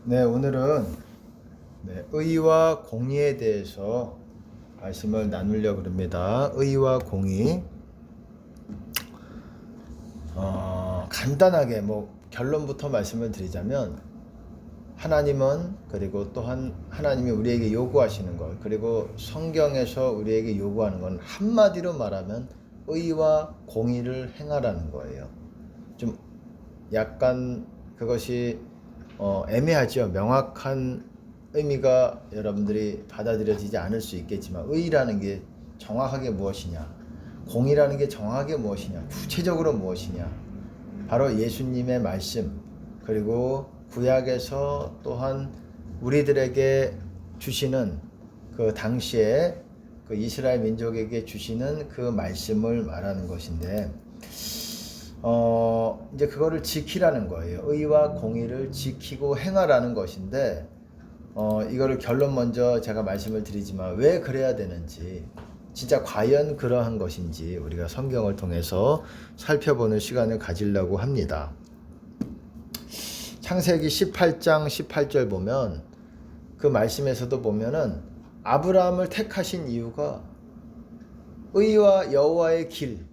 네, 오늘은 의와 공의에 대해서 말씀을 나누려고 합니다. 의와 공의. 간단하게 결론부터 말씀을 드리자면 하나님은 그리고 또한 하나님이 우리에게 요구하시는 것 그리고 성경에서 우리에게 요구하는 건 한마디로 말하면 의와 공의를 행하라는 거예요. 좀 약간 그것이 애매하죠. 명확한 의미가 여러분들이 받아들여지지 않을 수 있겠지만 의라는 게 정확하게 무엇이냐, 공이라는 게 정확하게 무엇이냐, 구체적으로 무엇이냐, 바로 예수님의 말씀 그리고 구약에서 또한 우리들에게 주시는 그 당시에 그 이스라엘 민족에게 주시는 그 말씀을 말하는 것인데 이제 그거를 지키라는 거예요. 의와 공의를 지키고 행하라는 것인데 이거를 결론 먼저 제가 말씀을 드리지만 왜 그래야 되는지 진짜 과연 그러한 것인지 우리가 성경을 통해서 살펴보는 시간을 가지려고 합니다. 창세기 18장 18절 보면 그 말씀에서도 보면은 아브라함을 택하신 이유가 의와 여호와의 길,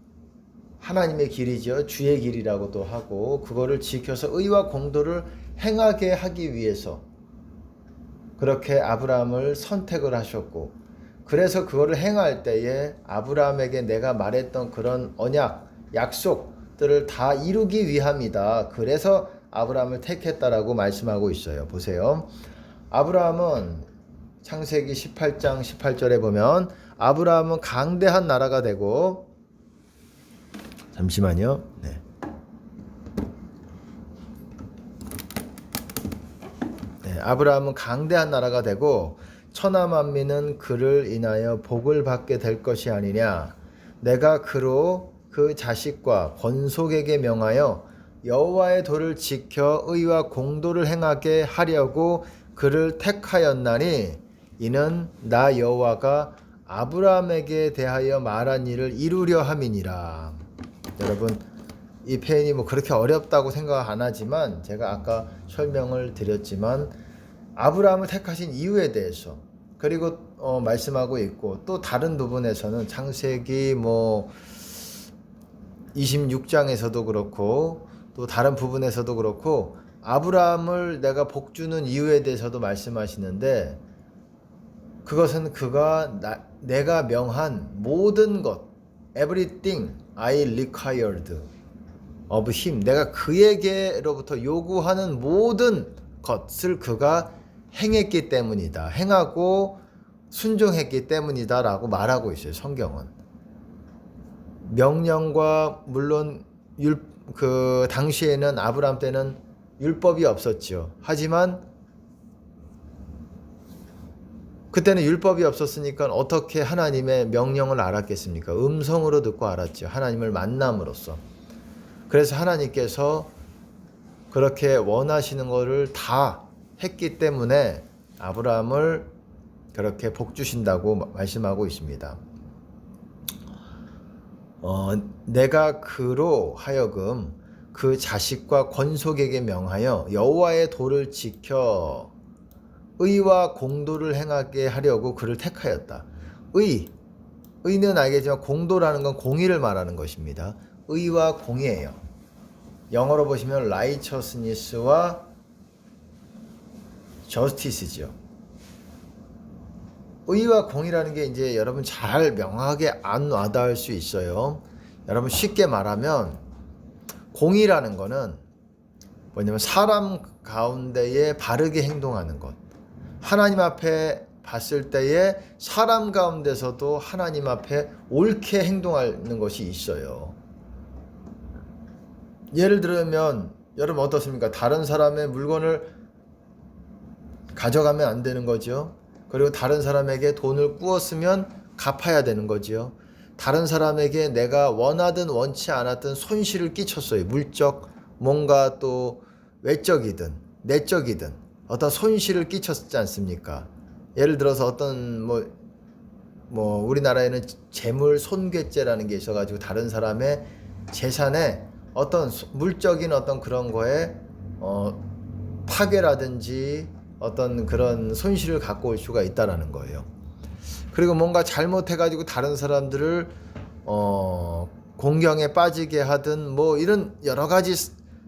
하나님의 길이죠. 주의 길이라고도 하고 그거를 지켜서 의와 공도를 행하게 하기 위해서 그렇게 아브라함을 선택을 하셨고 그래서 그거를 행할 때에 아브라함에게 내가 말했던 그런 언약, 약속들을 다 이루기 위함이다. 그래서 아브라함을 택했다라고 말씀하고 있어요. 보세요. 아브라함은 창세기 18장 18절에 보면 아브라함은 강대한 나라가 되고 잠시만요. 아브라함은 강대한 나라가 되고 천하 만민은 그를 인하여 복을 받게 될 것이 아니냐. 내가 그로 그 자식과 권속에게 명하여 여호와의 도를 지켜 의와 공도를 행하게 하려고 그를 택하였나니 이는 나 여호와가 아브라함에게 대하여 말한 일을 이루려 함이니라. 여러분 이 표현이 그렇게 어렵다고 생각 안 하지만 제가 아까 설명을 드렸지만 아브라함을 택하신 이유에 대해서 그리고 말씀하고 있고 또 다른 부분에서는 창세기 26장에서도 그렇고 또 다른 부분에서도 그렇고 아브라함을 내가 복주는 이유에 대해서도 말씀하시는데 그것은 그가 내가 명한 모든 것 everything I required of him 내가 그에게로부터 요구하는 모든 것을 그가 행했기 때문이다. 행하고 순종했기 때문이다 라고 말하고 있어요. 성경은. 명령과 물론 그 당시에는 아브라함 때는 율법이 없었죠. 하지만 그때는 율법이 없었으니까 어떻게 하나님의 명령을 알았겠습니까? 음성으로 듣고 알았죠. 하나님을 만남으로써. 그래서 하나님께서 그렇게 원하시는 것을 다 했기 때문에 아브라함을 그렇게 복 주신다고 말씀하고 있습니다. 내가 그로 하여금 그 자식과 권속에게 명하여 여호와의 도를 지켜 의와 공도를 행하게 하려고 그를 택하였다. 의는 알겠지만 공도라는 건 공의를 말하는 것입니다. 의와 공의예요. 영어로 보시면 righteousness와 justice죠. 의와 공의라는 게 이제 여러분 잘 명확하게 안 와닿을 수 있어요. 여러분 쉽게 말하면 공의라는 거는 뭐냐면 사람 가운데에 바르게 행동하는 것. 하나님 앞에 봤을 때에 사람 가운데서도 하나님 앞에 옳게 행동하는 것이 있어요. 예를 들면 여러분 어떻습니까? 다른 사람의 물건을 가져가면 안 되는 거죠. 그리고 다른 사람에게 돈을 꾸었으면 갚아야 되는 거죠. 다른 사람에게 내가 원하든 원치 않았든 손실을 끼쳤어요. 물적, 뭔가 또 외적이든 내적이든 어떤 손실을 끼쳤지 않습니까? 예를 들어서 어떤 우리나라에는 재물 손괴죄라는 게 있어가지고 다른 사람의 재산에 어떤 물적인 어떤 그런 거에 파괴라든지 어떤 그런 손실을 갖고 올 수가 있다라는 거예요. 그리고 뭔가 잘못해가지고 다른 사람들을 공경에 빠지게 하든 뭐 이런 여러 가지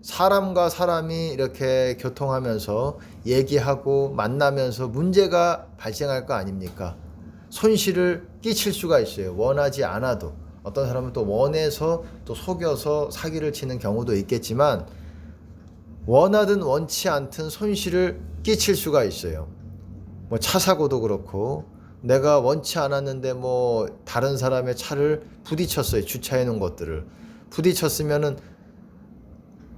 사람과 사람이 이렇게 교통하면서 얘기하고 만나면서 문제가 발생할 거 아닙니까? 손실을 끼칠 수가 있어요. 원하지 않아도. 어떤 사람은 또 원해서 또 속여서 사기를 치는 경우도 있겠지만 원하든 원치 않든 손실을 끼칠 수가 있어요. 뭐 차 사고도 그렇고 내가 원치 않았는데 뭐 다른 사람의 차를 부딪혔어요. 주차해 놓은 것들을 부딪혔으면은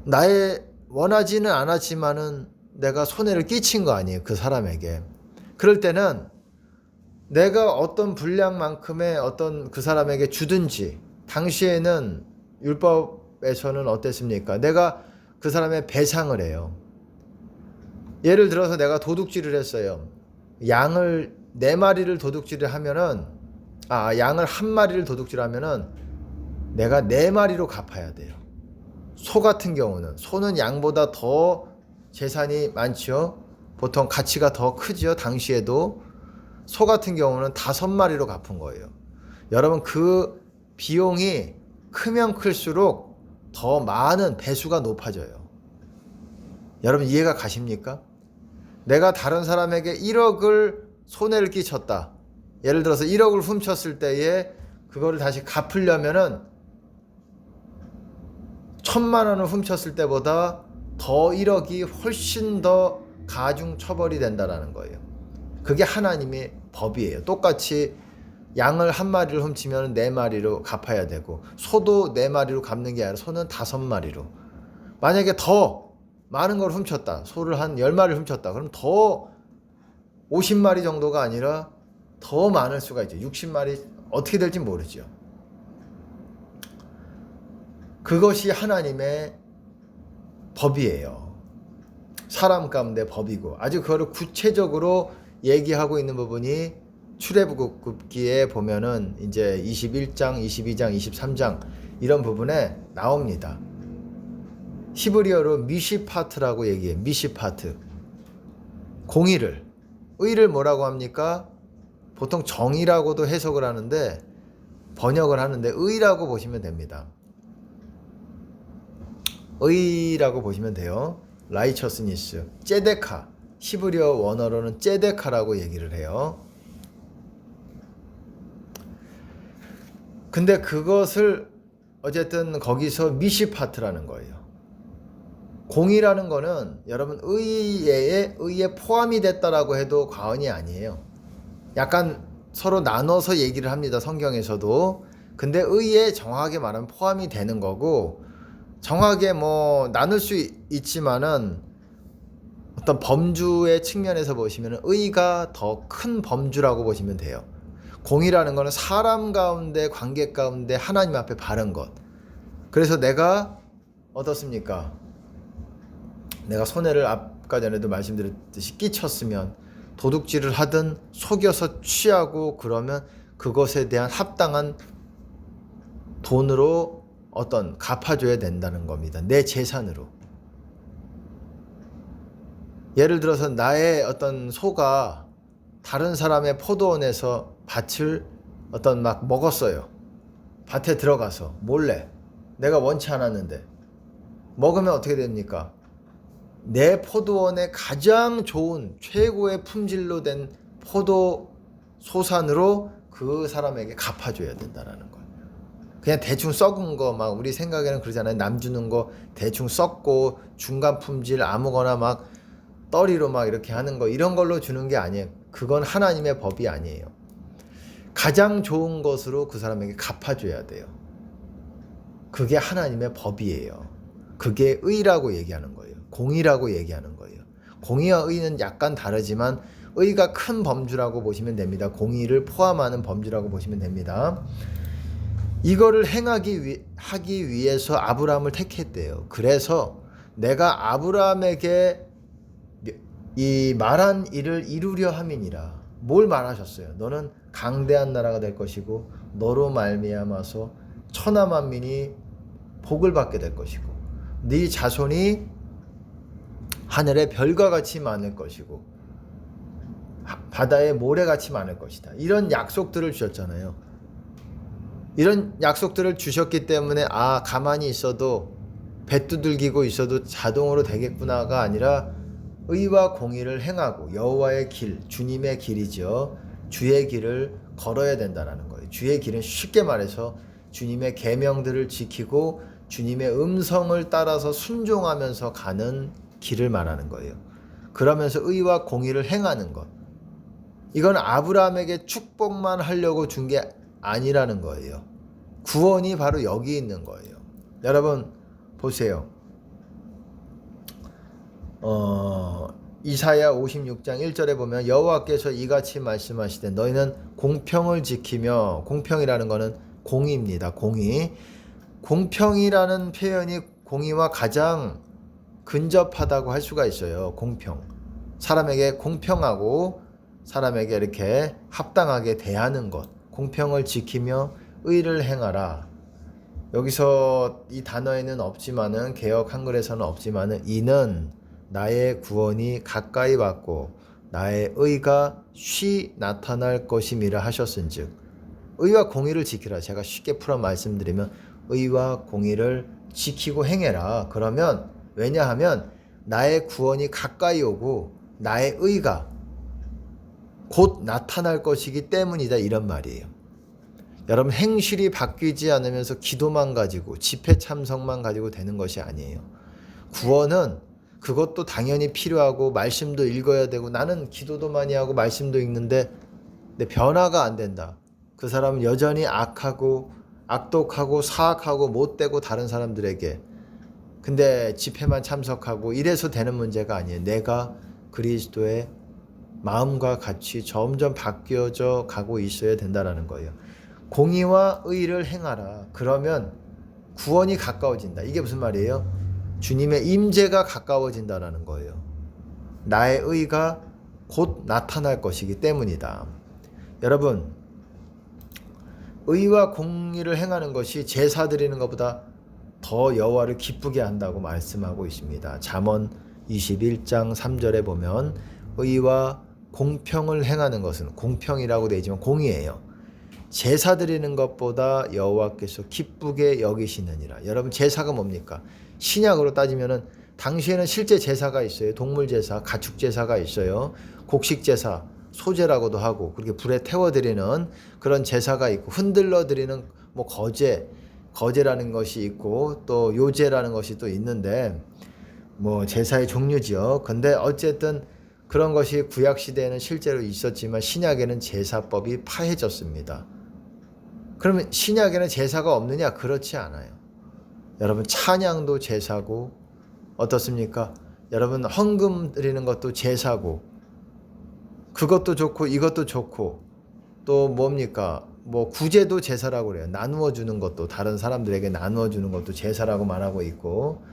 나의 원하지는 않았지만은 내가 손해를 끼친 거 아니에요. 그 사람에게. 그럴 때는 내가 어떤 분량만큼의 어떤 그 사람에게 주든지, 당시에는 율법에서는 어땠습니까? 내가 그 사람의 배상을 해요. 예를 들어서 내가 도둑질을 했어요. 양을 4마리를 도둑질을 하면은 양을 1마리를 도둑질하면은 내가 4마리로 갚아야 돼요. 소 같은 경우는, 소는 양보다 더 재산이 많죠. 보통 가치가 더 크죠. 당시에도. 소 같은 경우는 5마리로 갚은 거예요. 여러분, 그 비용이 크면 클수록 더 많은 배수가 높아져요. 여러분, 이해가 가십니까? 내가 다른 사람에게 1억을 손해를 끼쳤다. 예를 들어서 1억을 훔쳤을 때에 그거를 다시 갚으려면은 1,000만 원을 훔쳤을 때보다 더 1억이 훨씬 더 가중 처벌이 된다는 거예요. 그게 하나님의 법이에요. 똑같이 양을 1마리를 훔치면 4마리로 갚아야 되고, 소도 4마리로 갚는 게 아니라 소는 5마리로. 만약에 더 많은 걸 훔쳤다. 소를 한 10마리를 훔쳤다. 그럼 더 50마리 정도가 아니라 더 많을 수가 있죠. 60마리, 어떻게 될지 모르죠. 그것이 하나님의 법이에요. 사람 가운데 법이고, 아주 그거를 구체적으로 얘기하고 있는 부분이 출애굽기에 보면은 이제 21장, 22장, 23장 이런 부분에 나옵니다. 히브리어로 미시파트라고 얘기해요. 미시파트. 공의를. 의를 뭐라고 합니까? 보통 정의라고도 해석을 하는데, 번역을 하는데 의라고 보시면 됩니다. 의라고 보시면 돼요. 라이처스니스. ጼ데카. 히브리어 원어로는 ጼ데카라고 얘기를 해요. 근데 그것을 어쨌든 거기서 미시파트라는 거예요. 공의라는 거는 여러분 의에 포함이 됐다라고 해도 과언이 아니에요. 약간 서로 나눠서 얘기를 합니다. 성경에서도. 근데 의에 정확하게 말하면 포함이 되는 거고, 정확하게 뭐 나눌 수 있지만은 어떤 범주의 측면에서 보시면 의가 더 큰 범주라고 보시면 돼요. 공의라는 거는 사람 가운데, 관계 가운데 하나님 앞에 바른 것. 그래서 내가 어떻습니까? 내가 손해를 아까 전에도 말씀드렸듯이 끼쳤으면, 도둑질을 하든 속여서 취하고 그러면 그것에 대한 합당한 돈으로 어떤 갚아줘야 된다는 겁니다. 내 재산으로. 예를 들어서 나의 어떤 소가 다른 사람의 포도원에서 밭을 어떤 막 먹었어요. 밭에 들어가서 몰래. 내가 원치 않았는데 먹으면 어떻게 됩니까? 내 포도원의 가장 좋은 최고의 품질로 된 포도 소산으로 그 사람에게 갚아줘야 된다는 거예요. 그냥 대충 썩은 거, 막 우리 생각에는 그러잖아요. 남 주는 거 대충 썩고 중간 품질 아무거나 막 떨이로 막 이렇게 하는 거, 이런 걸로 주는 게 아니에요. 그건 하나님의 법이 아니에요. 가장 좋은 것으로 그 사람에게 갚아줘야 돼요. 그게 하나님의 법이에요. 그게 의라고 얘기하는 거예요. 공의라고 얘기하는 거예요. 공의와 의는 약간 다르지만 의가 큰 범주라고 보시면 됩니다. 공의를 포함하는 범주라고 보시면 됩니다. 이거를 하기 위해서 아브라함을 택했대요. 그래서 내가 아브라함에게 이 말한 일을 이루려 함이니라. 뭘 말하셨어요? 너는 강대한 나라가 될 것이고 너로 말미암아서 천하 만민이 복을 받게 될 것이고 네 자손이 하늘의 별과 같이 많을 것이고 바다의 모래같이 많을 것이다. 이런 약속들을 주셨잖아요. 이런 약속들을 주셨기 때문에 가만히 있어도 배 두들기고 있어도 자동으로 되겠구나가 아니라 의와 공의를 행하고 여호와의 길, 주님의 길이죠. 주의 길을 걸어야 된다는 거예요. 주의 길은 쉽게 말해서 주님의 계명들을 지키고 주님의 음성을 따라서 순종하면서 가는 길을 말하는 거예요. 그러면서 의와 공의를 행하는 것. 이건 아브라함에게 축복만 하려고 준 게 아니라는 거예요. 구원이 바로 여기 있는 거예요. 여러분 보세요. 이사야 56장 1절에 보면 여호와께서 이같이 말씀하시되 너희는 공평을 지키며, 공평이라는 것은 공의입니다. 공의. 공평이라는 표현이 공의와 가장 근접하다고 할 수가 있어요. 공평. 사람에게 공평하고 사람에게 이렇게 합당하게 대하는 것. 공평을 지키며 의를 행하라. 여기서 이 단어에는 없지만은, 개역 한글에서는 없지만은, 이는 나의 구원이 가까이 왔고 나의 의가 쉬 나타날 것임이라 하셨은즉, 의와 공의를 지키라. 제가 쉽게 풀어 말씀드리면 의와 공의를 지키고 행해라. 그러면 왜냐하면 나의 구원이 가까이 오고 나의 의가 곧 나타날 것이기 때문이다, 이런 말이에요. 여러분, 행실이 바뀌지 않으면서 기도만 가지고 집회 참석만 가지고 되는 것이 아니에요. 구원은 그것도 당연히 필요하고 말씀도 읽어야 되고, 나는 기도도 많이 하고 말씀도 읽는데 내 변화가 안 된다. 그 사람은 여전히 악하고 악독하고 사악하고 못되고 다른 사람들에게, 근데 집회만 참석하고 이래서 되는 문제가 아니에요. 내가 그리스도의 마음과 같이 점점 바뀌어져 가고 있어야 된다는 거예요. 공의와 의를 행하라. 그러면 구원이 가까워진다. 이게 무슨 말이에요? 주님의 임재가 가까워진다는 거예요. 나의 의가 곧 나타날 것이기 때문이다. 여러분, 의와 공의를 행하는 것이 제사 드리는 것보다 더 여호와를 기쁘게 한다고 말씀하고 있습니다. 잠언 21장 3절에 보면 의와 공평을 행하는 것은, 공평이라고 되어 있지만 공의예요. 제사 드리는 것보다 여호와께서 기쁘게 여기시느니라. 여러분, 제사가 뭡니까? 신약으로 따지면은 당시에는 실제 제사가 있어요. 동물 제사, 가축 제사가 있어요. 곡식 제사, 소제라고도 하고, 그렇게 불에 태워 드리는 그런 제사가 있고, 흔들러 드리는 뭐 거제라는 것이 있고, 또 요제라는 것이 또 있는데, 뭐 제사의 종류죠. 근데 어쨌든 그런 것이 구약 시대에는 실제로 있었지만 신약에는 제사법이 파해졌습니다. 그러면 신약에는 제사가 없느냐? 그렇지 않아요. 여러분, 찬양도 제사고, 어떻습니까? 여러분, 헌금 드리는 것도 제사고, 그것도 좋고 이것도 좋고, 또 뭡니까? 뭐 구제도 제사라고 그래요. 나누어 주는 것도, 다른 사람들에게 나누어 주는 것도 제사라고 말하고 있고,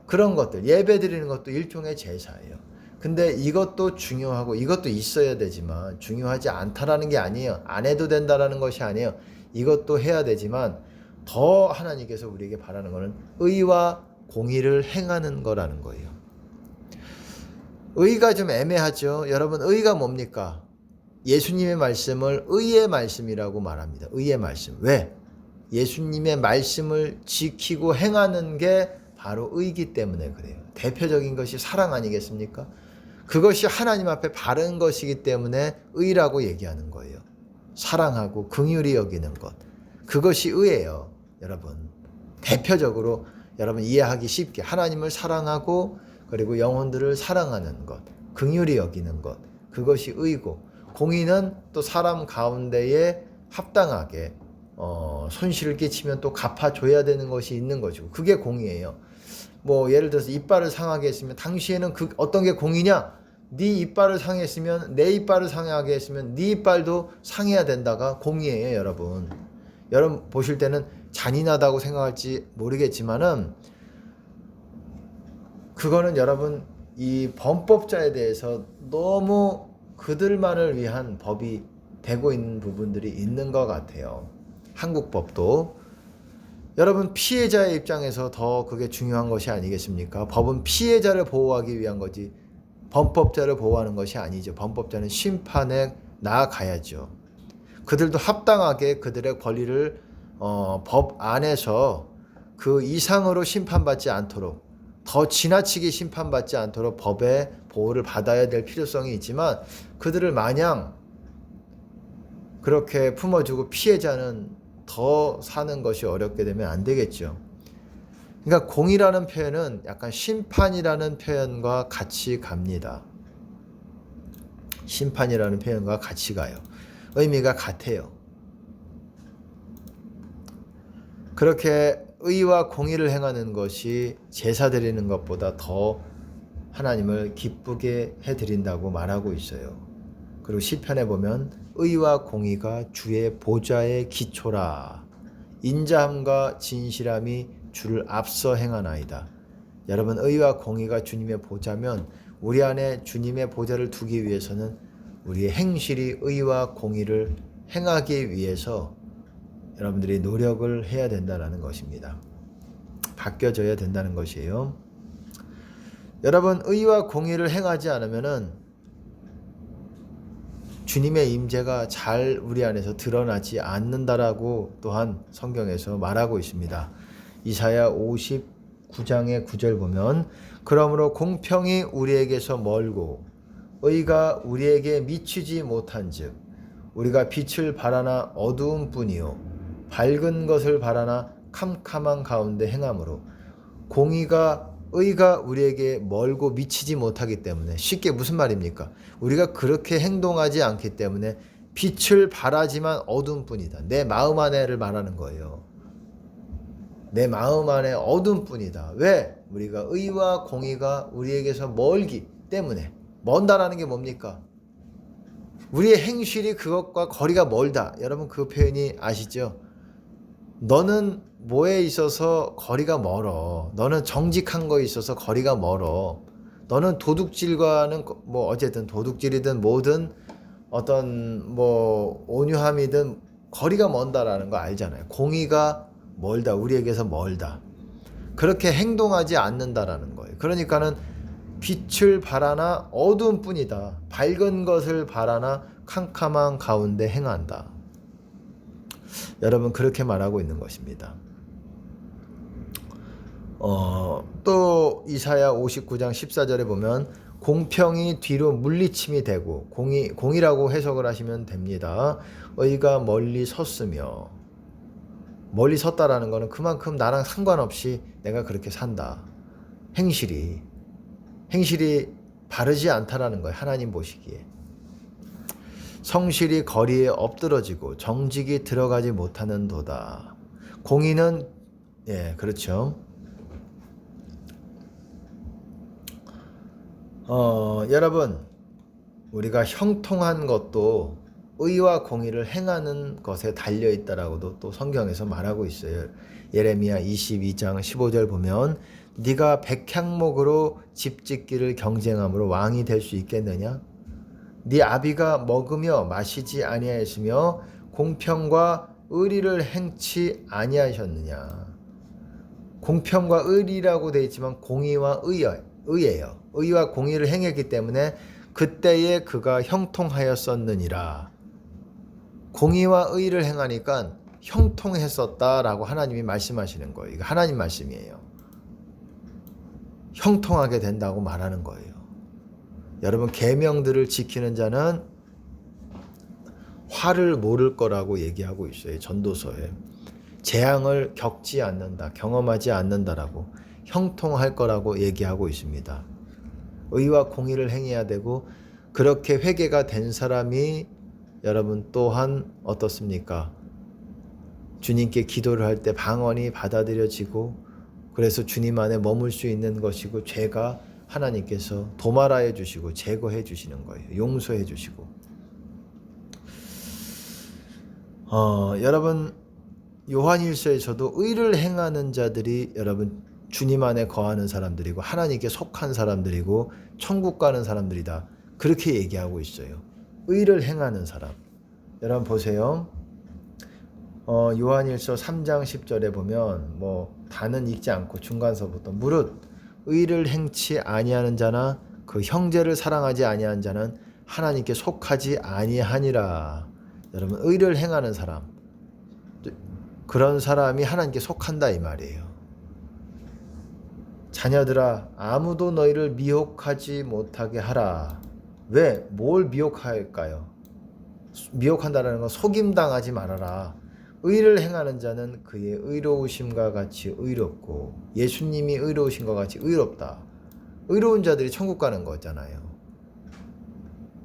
그런 것들, 예배 드리는 것도 일종의 제사예요. 근데 이것도 중요하고 이것도 있어야 되지만 중요하지 않다라는 게 아니에요. 안 해도 된다라는 것이 아니에요. 이것도 해야 되지만 더 하나님께서 우리에게 바라는 것은 의와 공의를 행하는 거라는 거예요. 의가 좀 애매하죠. 여러분, 의가 뭡니까? 예수님의 말씀을 의의 말씀이라고 말합니다. 의의 말씀. 왜? 예수님의 말씀을 지키고 행하는 게 바로 의이기 때문에 그래요. 대표적인 것이 사랑 아니겠습니까? 그것이 하나님 앞에 바른 것이기 때문에 의라고 얘기하는 거예요. 사랑하고 긍휼히 여기는 것. 그것이 의예요, 여러분. 대표적으로 여러분 이해하기 쉽게 하나님을 사랑하고 그리고 영혼들을 사랑하는 것, 긍휼히 여기는 것. 그것이 의고, 공의는 또 사람 가운데에 합당하게 손실을 끼치면 또 갚아줘야 되는 것이 있는 것이고, 그게 공의예요. 뭐 예를 들어서 이빨을 상하게 했으면 당시에는 어떤 게 공의냐? 네 이빨을 상했으면, 내 이빨을 상하게 했으면 네 이빨도 상해야 된다가 공의예요, 여러분. 여러분 보실 때는 잔인하다고 생각할지 모르겠지만은 그거는 여러분 이 범법자에 대해서 너무 그들만을 위한 법이 되고 있는 부분들이 있는 것 같아요. 한국 법도. 여러분 피해자의 입장에서 더 그게 중요한 것이 아니겠습니까? 법은 피해자를 보호하기 위한 거지 범법자를 보호하는 것이 아니죠. 범법자는 심판에 나아가야죠. 그들도 합당하게 그들의 권리를 법 안에서 그 이상으로 심판받지 않도록 더 지나치게 심판받지 않도록 법의 보호를 받아야 될 필요성이 있지만 그들을 마냥 그렇게 품어주고 피해자는 더 사는 것이 어렵게 되면 안 되겠죠. 그러니까 공의라는 표현은 약간 심판이라는 표현과 같이 갑니다. 심판이라는 표현과 같이 가요. 의미가 같아요. 그렇게 의와 공의를 행하는 것이 제사 드리는 것보다 더 하나님을 기쁘게 해드린다고 말하고 있어요. 그리고 시편에 보면 의와 공의가 주의 보좌의 기초라. 인자함과 진실함이 주를 앞서 행하나이다. 여러분 의와 공의가 주님의 보좌면 우리 안에 주님의 보좌를 두기 위해서는 우리의 행실이 의와 공의를 행하기 위해서 여러분들이 노력을 해야 된다는 것입니다. 바뀌어져야 된다는 것이에요. 여러분 의와 공의를 행하지 않으면은 주님의 임재가 잘 우리 안에서 드러나지 않는다라고 또한 성경에서 말하고 있습니다. 이사야 59장의 9절 보면 그러므로 공평이 우리에게서 멀고 의가 우리에게 미치지 못한즉 우리가 빛을 바라나 어두운 뿐이요 밝은 것을 바라나 캄캄한 가운데 행함으로 의가 우리에게 멀고 미치지 못하기 때문에 쉽게 무슨 말입니까? 우리가 그렇게 행동하지 않기 때문에 빛을 바라지만 어두운 뿐이다. 내 마음 안에를 말하는 거예요. 내 마음 안에 어두운 뿐이다. 왜? 우리가 의와 공의가 우리에게서 멀기 때문에. 먼다라는 게 뭡니까? 우리의 행실이 그것과 거리가 멀다. 여러분 그 표현이 아시죠? 너는 뭐에 있어서 거리가 멀어. 너는 정직한 거에 있어서 거리가 멀어. 너는 도둑질과는 뭐 어쨌든 도둑질이든 뭐든 어떤 뭐 온유함이든 거리가 먼다라는 거 알잖아요. 공의가 멀다. 우리에게서 멀다. 그렇게 행동하지 않는다라는 거예요. 그러니까는 빛을 바라나 어두운 뿐이다. 밝은 것을 바라나 캄캄한 가운데 행한다. 여러분 그렇게 말하고 있는 것입니다. 또 이사야 59장 14절에 보면 공평이 뒤로 물리침이 되고 공의라고 해석을 하시면 됩니다. 의가 멀리 섰으며 멀리 섰다라는 것은 그만큼 나랑 상관없이 내가 그렇게 산다. 행실이 바르지 않다라는 거예요. 하나님 보시기에. 성실이 거리에 엎드러지고 정직이 들어가지 못하는 도다. 공의는 그렇죠. 여러분 우리가 형통한 것도 의와 공의를 행하는 것에 달려있다라고도 또 성경에서 말하고 있어요. 예레미야 22장 15절 보면 네가 백향목으로 집 짓기를 경쟁함으로 왕이 될 수 있겠느냐? 네 아비가 먹으며 마시지 아니하였으며 공평과 의리를 행치 아니하셨느냐? 공평과 의리라고 되어 있지만 공의와 의예요. 의와 공의를 행했기 때문에 그때에 그가 형통하였었느니라. 공의와 의를 행하니까 형통했었다라고 하나님이 말씀하시는 거예요. 이거 하나님 말씀이에요. 형통하게 된다고 말하는 거예요. 여러분 계명들을 지키는 자는 화를 모를 거라고 얘기하고 있어요. 전도서에. 재앙을 겪지 않는다, 경험하지 않는다라고 형통할 거라고 얘기하고 있습니다. 의와 공의를 행해야 되고 그렇게 회개가 된 사람이 여러분 또한 어떻습니까? 주님께 기도를 할 때 방언이 받아들여지고 그래서 주님 안에 머물 수 있는 것이고 죄가 하나님께서 도말하여 주시고 제거해 주시는 거예요. 용서해 주시고. 여러분 요한일서에서도 의를 행하는 자들이 여러분 주님 안에 거하는 사람들이고 하나님께 속한 사람들이고 천국 가는 사람들이다. 그렇게 얘기하고 있어요. 의를 행하는 사람. 여러분 보세요. 요한일서 3장 10절에 보면 뭐 다는 읽지 않고 중간서부터 무릇 의를 행치 아니하는 자나 그 형제를 사랑하지 아니하는 자는 하나님께 속하지 아니하니라. 여러분, 의를 행하는 사람, 그런 사람이 하나님께 속한다 이 말이에요. 자녀들아, 아무도 너희를 미혹하지 못하게 하라. 왜? 뭘 미혹할까요? 미혹한다는 건 속임당하지 말아라. 의를 행하는 자는 그의 의로우심과 같이 의롭고 예수님이 의로우신 것 같이 의롭다. 의로운 자들이 천국 가는 거잖아요.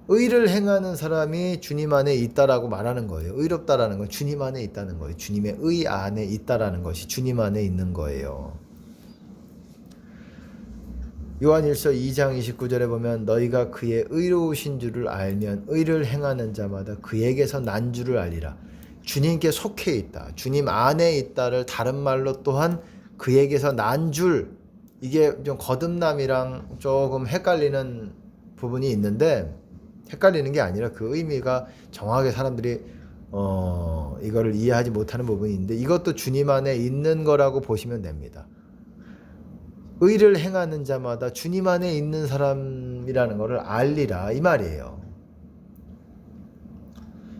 의를 행하는 사람이 주님 안에 있다라고 말하는 거예요. 의롭다라는 건 주님 안에 있다는 거예요. 주님의 의 안에 있다라는 것이 주님 안에 있는 거예요. 요한일서 2장 29절에 보면 너희가 그의 의로우신 줄을 알면 의를 행하는 자마다 그에게서 난 줄을 알리라. 주님께 속해 있다. 주님 안에 있다를 다른 말로 또한 그에게서 난 줄, 이게 좀 거듭남이랑 조금 헷갈리는 부분이 있는데, 헷갈리는 게 아니라 그 의미가 정확하게 사람들이 이거를 이해하지 못하는 부분이 있는데, 이것도 주님 안에 있는 거라고 보시면 됩니다. 의를 행하는 자마다 주님 안에 있는 사람이라는 것을 알리라 이 말이에요.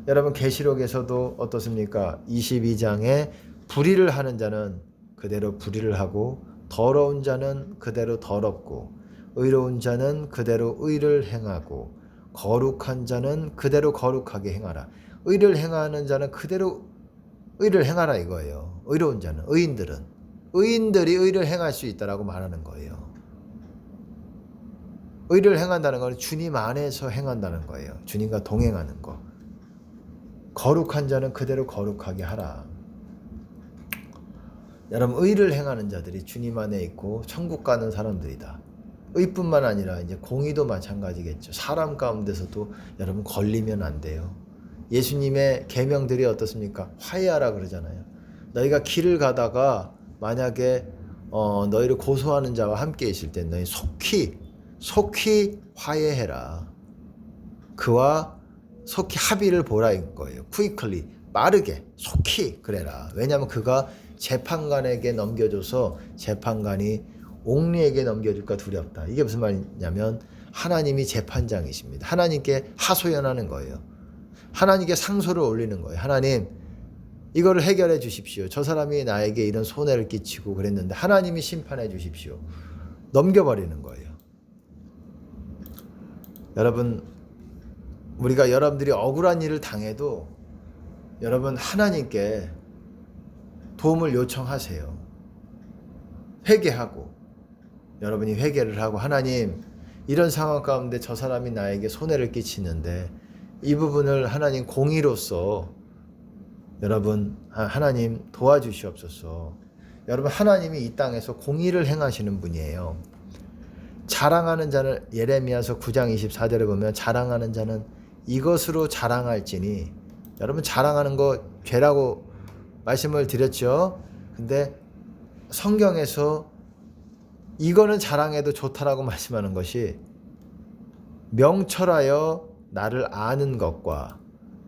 여러분, 계시록에서도 어떻습니까? 22장에 불의를 하는 자는 그대로 불의를 하고 더러운 자는 그대로 더럽고 의로운 자는 그대로 의를 행하고 거룩한 자는 그대로 거룩하게 행하라. 의를 행하는 자는 그대로 의를 행하라 이거예요. 의로운 자는, 의인들이 의를 행할 수 있다라고 말하는 거예요. 의를 행한다는 것은 주님 안에서 행한다는 거예요. 주님과 동행하는 거. 거룩한 자는 그대로 거룩하게 하라. 여러분, 의를 행하는 자들이 주님 안에 있고 천국 가는 사람들이다. 의뿐만 아니라 이제 공의도 마찬가지겠죠. 사람 가운데서도 여러분 걸리면 안 돼요. 예수님의 계명들이 어떻습니까? 화해하라 그러잖아요. 너희가 길을 가다가 만약에 너희를 고소하는 자와 함께 있을 때 너희 속히 화해해라. 그와 속히 합의를 보라 이거예요. quickly, 빠르게, 속히 그래라. 왜냐하면 그가 재판관에게 넘겨줘서 재판관이 옥리에게 넘겨줄까 두렵다. 이게 무슨 말이냐면 하나님이 재판장이십니다. 하나님께 하소연하는 거예요. 하나님께 상소를 올리는 거예요. 하나님, 이거를 해결해 주십시오. 저 사람이 나에게 이런 손해를 끼치고 그랬는데 하나님이 심판해 주십시오. 넘겨버리는 거예요. 여러분, 우리가 여러분들이 억울한 일을 당해도 여러분 하나님께 도움을 요청하세요. 회개하고 여러분이 회개를 하고 하나님, 이런 상황 가운데 저 사람이 나에게 손해를 끼치는데 이 부분을 하나님 공의로서 여러분 하나님 도와주시옵소서. 여러분, 하나님이 이 땅에서 공의를 행하시는 분이에요. 자랑하는 자는 예레미야서 9장 24절에 보면 자랑하는 자는 이것으로 자랑할지니, 여러분 자랑하는 거 죄라고 말씀을 드렸죠. 근데 성경에서 이거는 자랑해도 좋다라고 말씀하는 것이 명철하여 나를 아는 것과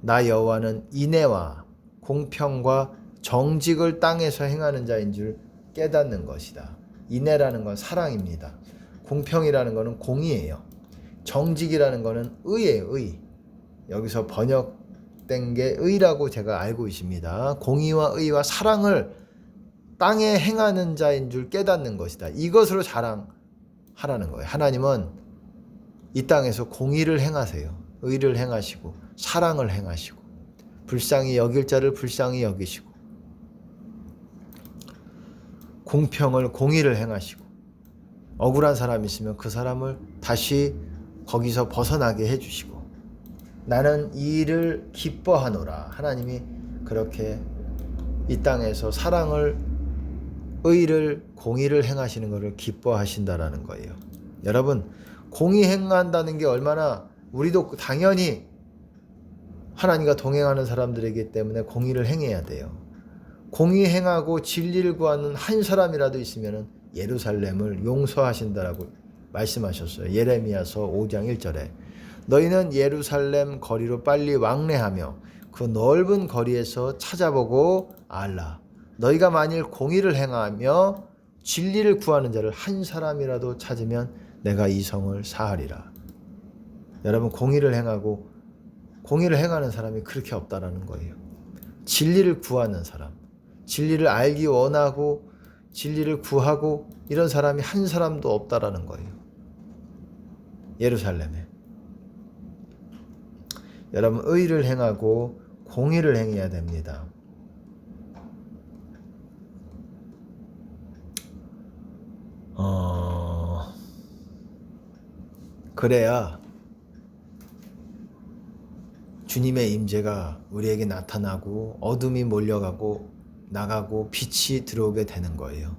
나 여호와는 인애와 공평과 정직을 땅에서 행하는 자인 줄 깨닫는 것이다. 인애라는 건 사랑입니다. 공평이라는 것은 공의예요. 정직이라는 것은 의예요. 의. 여기서 번역된 게 의라고 제가 알고 있습니다. 공의와 의와 사랑을 땅에 행하는 자인 줄 깨닫는 것이다. 이것으로 자랑하라는 거예요. 하나님은 이 땅에서 공의를 행하세요. 의를 행하시고 사랑을 행하시고 불쌍히 여길 자를 불쌍히 여기시고 공의를 행하시고 억울한 사람이 있으면 그 사람을 다시 거기서 벗어나게 해주시고 나는 이 일을 기뻐하노라. 하나님이 그렇게 이 땅에서 사랑을, 의를, 공의를 행하시는 것을 기뻐하신다라는 거예요. 여러분, 공의 행한다는 게 얼마나, 우리도 당연히 하나님과 동행하는 사람들이기 때문에 공의를 행해야 돼요. 공의 행하고 진리를 구하는 한 사람이라도 있으면 예루살렘을 용서하신다라고 말씀하셨어요. 예레미야서 5장 1절에 너희는 예루살렘 거리로 빨리 왕래하며 그 넓은 거리에서 찾아보고 알라. 너희가 만일 공의를 행하며 진리를 구하는 자를 한 사람이라도 찾으면 내가 이 성을 사하리라. 여러분, 공의를 행하는 사람이 그렇게 없다라는 거예요. 진리를 구하는 사람, 진리를 알기 원하고 진리를 구하고 이런 사람이 한 사람도 없다라는 거예요. 예루살렘에. 여러분, 의를 행하고 공의를 행해야 됩니다. 그래야 주님의 임재가 우리에게 나타나고 어둠이 몰려가고 나가고 빛이 들어오게 되는 거예요.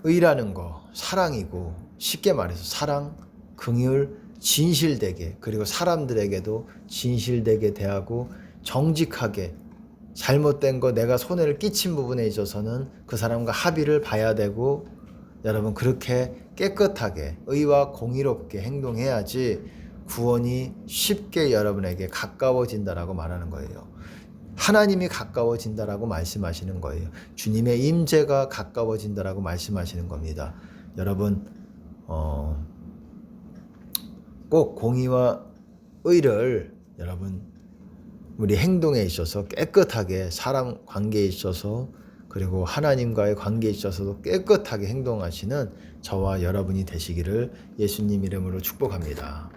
의라는 거 사랑이고, 쉽게 말해서 사랑, 긍휼, 진실되게, 그리고 사람들에게도 진실되게 대하고 정직하게, 잘못된 거 내가 손해를 끼친 부분에 있어서는 그 사람과 합의를 봐야 되고, 여러분 그렇게 깨끗하게 의와 공의롭게 행동해야지 구원이 쉽게 여러분에게 가까워진다라고 말하는 거예요. 하나님이 가까워진다라고 말씀하시는 거예요. 주님의 임재가 가까워진다라고 말씀하시는 겁니다. 여러분 꼭 공의와 의를 여러분 우리 행동에 있어서 깨끗하게, 사람 관계에 있어서 그리고 하나님과의 관계에 있어서도 깨끗하게 행동하시는 저와 여러분이 되시기를 예수님 이름으로 축복합니다.